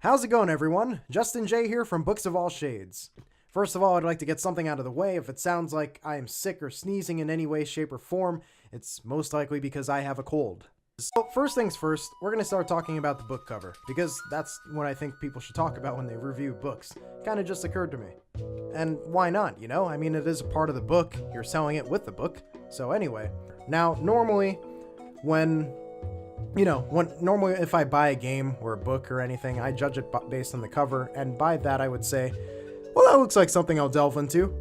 How's it going, everyone? Justin J here from Booksofallshades. First of all, I'd like to get something out of the way. If it sounds like I am sick or sneezing in any way, shape, or form, it's most likely because I have a cold. So first things first, we're going to start talking about the book cover, because that's what I think people should talk about when they review books. Kinda just occurred to me. And why not, you know? I mean, it is a part of the book. You're selling it with the book. So anyway, now normally normally if I buy a game or a book or anything, I judge it based on the cover, and by that I would say, well, that looks like something I'll delve into.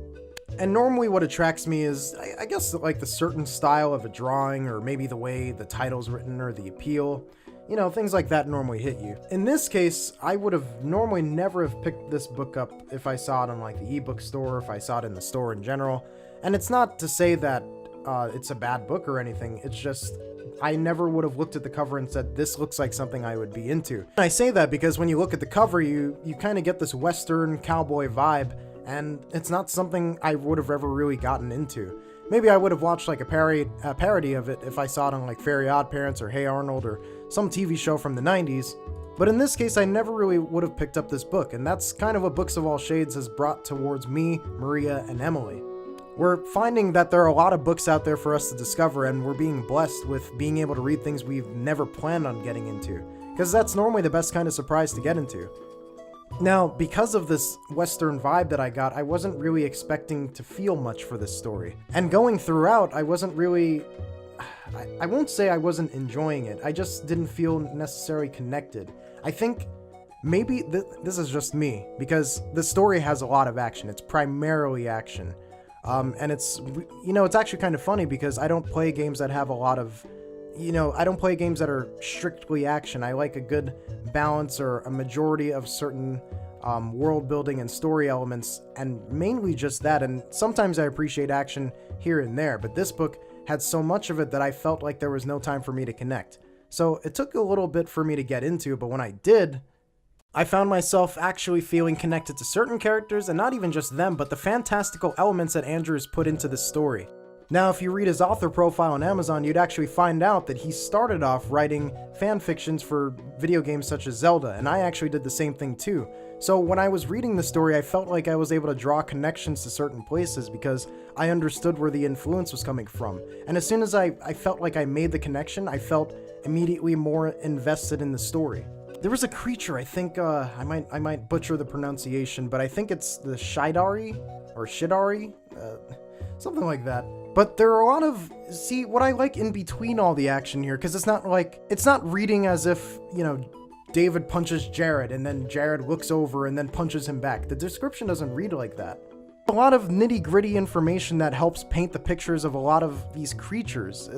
And normally what attracts me is, I guess, like the certain style of a drawing, or maybe the way the title's written, or the appeal. You know, things like that normally hit you. In this case, I would have normally never have picked this book up if I saw it on like the ebook store, if I saw it in the store in general. And it's not to say that it's a bad book or anything, it's just I never would have looked at the cover and said, this looks like something I would be into. And I say that because when you look at the cover, you kind of get this Western cowboy vibe, and it's not something I would have ever really gotten into. Maybe I would have watched like a parody of it if I saw it on like Fairy Odd Parents or Hey Arnold or some TV show from the 90s. But in this case, I never really would have picked up this book, and that's kind of what Booksofallshades has brought towards me, Maria, and Emily. We're finding that there are a lot of books out there for us to discover, and we're being blessed with being able to read things we've never planned on getting into, because that's normally the best kind of surprise to get into. Now, because of this Western vibe that I got, I wasn't really expecting to feel much for this story. And going throughout, I wasn't really... I won't say I wasn't enjoying it, I just didn't feel necessarily connected. I think maybe this is just me, because the story has a lot of action. It's primarily action. And it's actually kind of funny because I don't play games that have a lot of, I don't play games that are strictly action. I like a good balance or a majority of certain world building and story elements, and mainly just that. And sometimes I appreciate action here and there, but this book had so much of it that I felt like there was no time for me to connect. So it took a little bit for me to get into, but when I did, I found myself actually feeling connected to certain characters, and not even just them, but the fantastical elements that Andrew has put into this story. Now, if you read his author profile on Amazon, you'd actually find out that he started off writing fan fictions for video games such as Zelda, and I actually did the same thing too. So when I was reading the story, I felt like I was able to draw connections to certain places because I understood where the influence was coming from. And as soon as I felt like I made the connection, I felt immediately more invested in the story. There was a creature, I think, I might butcher the pronunciation, but I think it's the Shidari, or Shidari, something like that. But there are a lot of, see, what I like in between all the action here, because it's not reading as if, David punches Jared, and then Jared looks over and then punches him back. The description doesn't read like that. A lot of nitty-gritty information that helps paint the pictures of a lot of these creatures.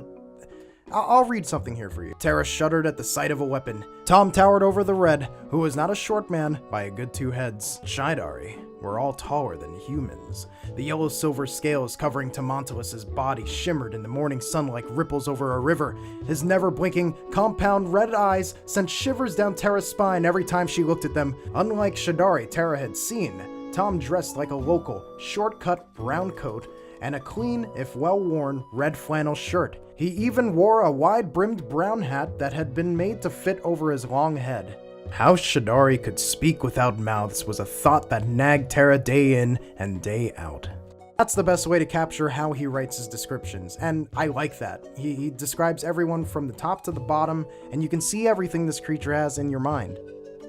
I'll read something here for you. Tara shuddered at the sight of a weapon. Tom towered over the red, who was not a short man by a good 2 heads. Shidari were all taller than humans. The yellow-silver scales covering Tamantalus's body shimmered in the morning sun like ripples over a river. His never-blinking, compound red eyes sent shivers down Tara's spine every time she looked at them. Unlike Shidari Tara had seen, Tom dressed like a local, short-cut brown coat and a clean, if well-worn, red flannel shirt. He even wore a wide-brimmed brown hat that had been made to fit over his long head. How Shidari could speak without mouths was a thought that nagged Tara day in and day out. That's the best way to capture how he writes his descriptions, and I like that. He describes everyone from the top to the bottom, and you can see everything this creature has in your mind.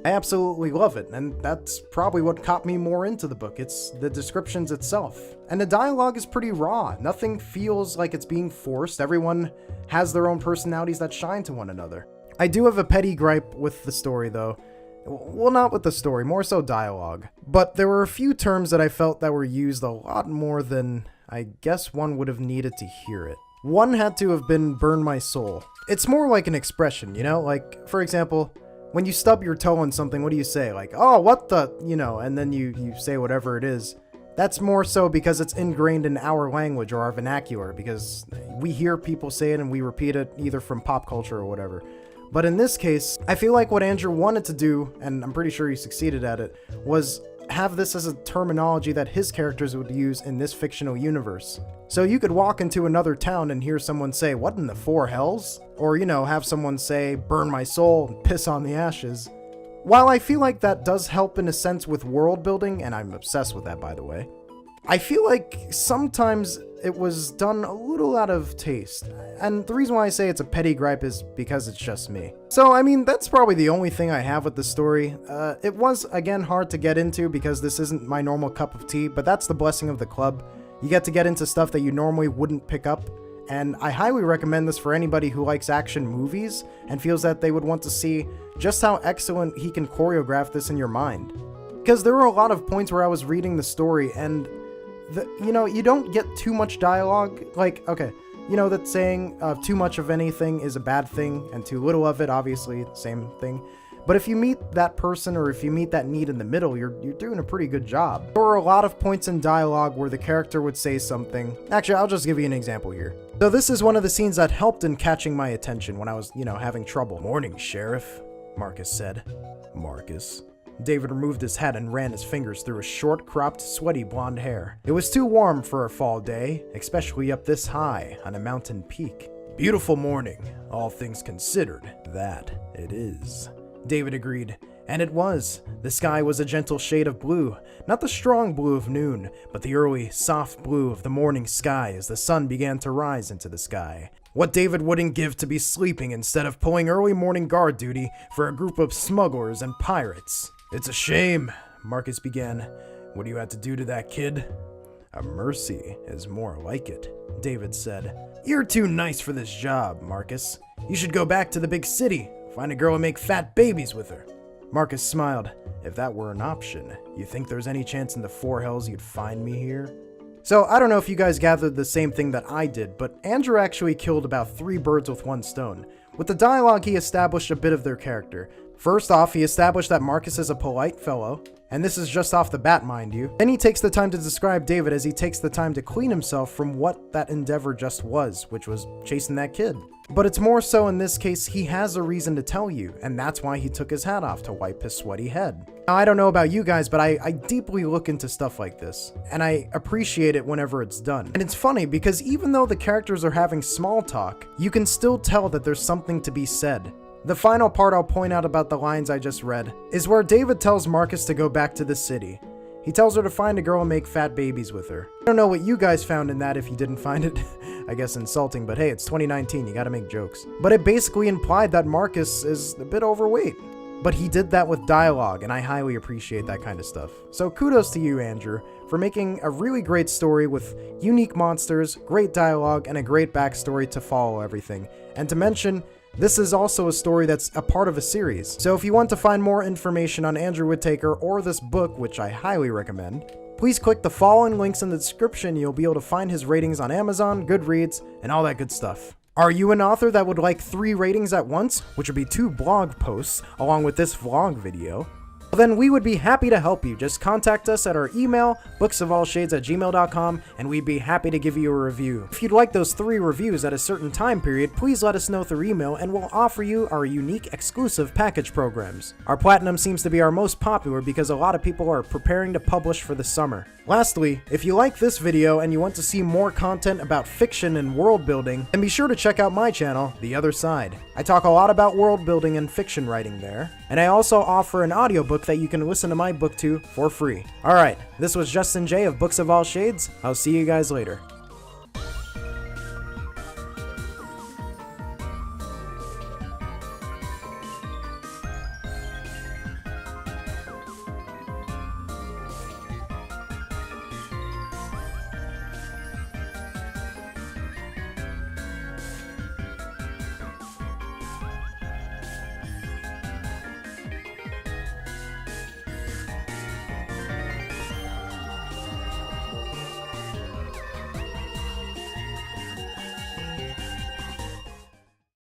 I absolutely love it, and that's probably what caught me more into the book. It's the descriptions itself. And the dialogue is pretty raw. Nothing feels like it's being forced. Everyone has their own personalities that shine to one another. I do have a petty gripe with the story, though. Well, not with the story, more so dialogue. But there were a few terms that I felt that were used a lot more than I guess one would have needed to hear it. One had to have been burn my soul. It's more like an expression, like, for example, when you stub your toe on something, what do you say? Like, oh, what the, and then you say whatever it is. That's more so because it's ingrained in our language or our vernacular, because we hear people say it and we repeat it either from pop culture or whatever. But in this case, I feel like what Andrew wanted to do, and I'm pretty sure he succeeded at it, was have this as a terminology that his characters would use in this fictional universe. So you could walk into another town and hear someone say, "What in the 4 hells?" Or, have someone say, "Burn my soul, and piss on the ashes." while I feel like that does help in a sense with world building, and I'm obsessed with that by the way, I feel like sometimes it was done a little out of taste. And the reason why I say it's a petty gripe is because it's just me. So, I mean, that's probably the only thing I have with the story. It was, again, hard to get into because this isn't my normal cup of tea, but that's the blessing of the club. You get to get into stuff that you normally wouldn't pick up, and I highly recommend this for anybody who likes action movies and feels that they would want to see just how excellent he can choreograph this in your mind. Because there were a lot of points where I was reading the story and you don't get too much dialogue. Like, okay, you know that saying, too much of anything is a bad thing, and too little of it, obviously, same thing. But if you meet that person, or if you meet that need in the middle, you're doing a pretty good job. There were a lot of points in dialogue where the character would say something. Actually, I'll just give you an example here. So this is one of the scenes that helped in catching my attention when I was, having trouble. "Morning, Sheriff," Marcus said. "Marcus." David removed his hat and ran his fingers through his short, cropped, sweaty blonde hair. It was too warm for a fall day, especially up this high on a mountain peak. "Beautiful morning, all things considered. That it is," David agreed. And it was. The sky was a gentle shade of blue, not the strong blue of noon, but the early, soft blue of the morning sky as the sun began to rise into the sky. What David wouldn't give to be sleeping instead of pulling early morning guard duty for a group of smugglers and pirates. "It's a shame," Marcus began. "What you had to do to that kid?" "A mercy is more like it," David said. "You're too nice for this job, Marcus. You should go back to the big city, find a girl and make fat babies with her." Marcus smiled. "If that were an option, you think there's any chance in the four hells you'd find me here?" So, I don't know if you guys gathered the same thing that I did, but Andrew actually killed about 3 birds with 1 stone. With the dialogue, he established a bit of their character. First off, he established that Marcus is a polite fellow, and this is just off the bat, mind you. Then he takes the time to describe David as he takes the time to clean himself from what that endeavor just was, which was chasing that kid. But it's more so in this case, he has a reason to tell you, and that's why he took his hat off to wipe his sweaty head. Now, I don't know about you guys, but I deeply look into stuff like this, and I appreciate it whenever it's done. And it's funny because even though the characters are having small talk, you can still tell that there's something to be said. The final part I'll point out about the lines I just read is where David tells Marcus to go back to the city. He tells her to find a girl and make fat babies with her. I don't know what you guys found in that if you didn't find it, I guess insulting, but hey, it's 2019, you gotta make jokes. But it basically implied that Marcus is a bit overweight. But he did that with dialogue, and I highly appreciate that kind of stuff. So kudos to you, Andrew, for making a really great story with unique monsters, great dialogue, and a great backstory to follow everything. And to mention, this is also a story that's a part of a series. So if you want to find more information on Andrew Whittaker or this book, which I highly recommend, please click the following links in the description. You'll be able to find his ratings on Amazon, Goodreads, and all that good stuff. Are you an author that would like 3 ratings at once, which would be 2 blog posts along with this vlog video? Well, then we would be happy to help you. Just contact us at our email, booksofallshades@gmail.com, and we'd be happy to give you a review. If you'd like those 3 reviews at a certain time period, please let us know through email and we'll offer you our unique exclusive package programs. Our Platinum seems to be our most popular because a lot of people are preparing to publish for the summer. Lastly, if you like this video and you want to see more content about fiction and world building, then be sure to check out my channel, The Other Side. I talk a lot about world building and fiction writing there, and I also offer an audiobook that you can listen to my book to for free. Alright, this was Justin J of Books of All Shades. I'll see you guys later.